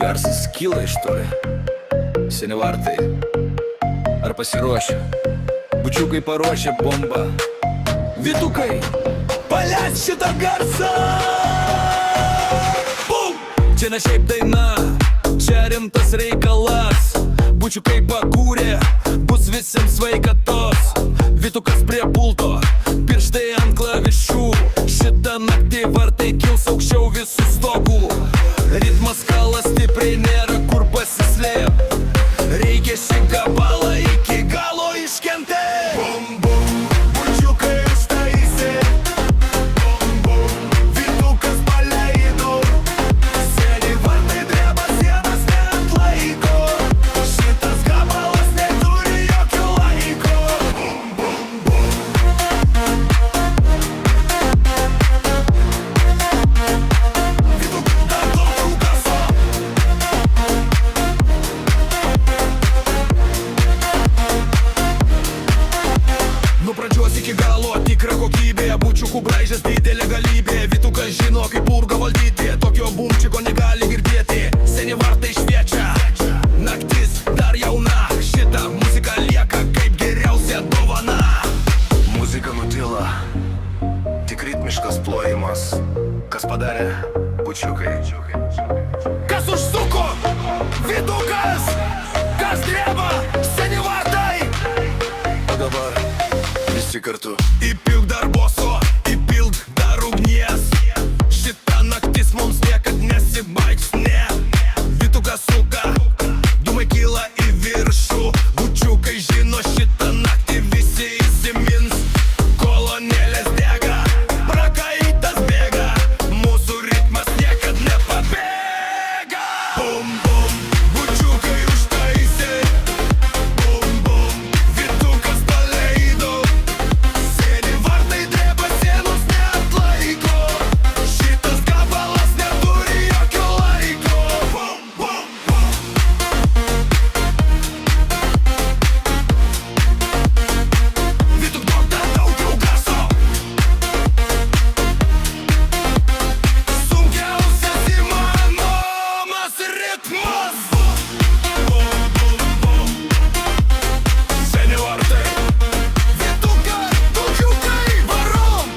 garsas kyla iš toli. Seni vartai, ar pasiruošę? Bučiukai paruošę bombą. Vytukai, paleis šitą garsą! Bum! Čia ne šiaip daina, čia rimtas reikalas. Bučiukai pakūrė, bus visiems sveikatos. Vytukas prie pulto, pirštai ant klavišų. Šitą naktį vartai kils aukščiau visų stogų. Ritmas kalas stipriai, nėra kur pasislėp. Reikia šį gabalą iki galo iškentėt. Bum, bum, bučiukai užtaisė. Bum, bum, Vytukas paleido. Seni vartai dreba, sienas neatlaiko. Šitas gabalas neturi jokio laiko. Bum, bum, bum. Vytukas dar daug gaso. Nuo pradžios iki galo tikra kokybė. Bučiukų braižas didelė galybė. Vytukas žino kaip purgą valdyti. Tokio bumčiko negali girdėti. Seni vartai šviečia, naktis dar jauna. Šita muzika lieka kaip geriausia dovana. Muzika nutila, tik ritmiškas plojimas. Kas padarė? Bučiukai. Kas užsuko? Vytukas! Kas dreba? Seni vartai! O dabar visi kartu. Įpilk dar boso, įpilk dar ugnies. Šita naktis mums niekad nesibaigs, ne. Vytukas suka, dūmai kyla į viršų. Bučiukai žino šitą naktį visi įsimins. Kolonėlės dega, prakaitas bėga. Mūsų ritmas niekad nepabėga. Bum, bum, bučiukai užtaisė. Bum, bum, Vytukas paleido. Seni vartai dreba, sienos neatlaiko. Šitas gabalas neturi jokio laiko. Bum, bum, bum. Vytuk duok dar daugiau garso. Sunkiausias įmanomas ritmas. Bum, bum, bum. Seni vartai. Vytukai, bučiukai, varom.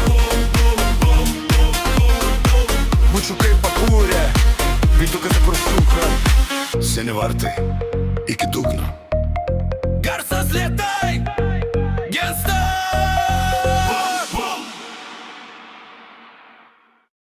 Bum, bum, bum, bum, bum, bum. Bučiukai pakūrė, Vytukas kur suka. Seni vartai iki dugno.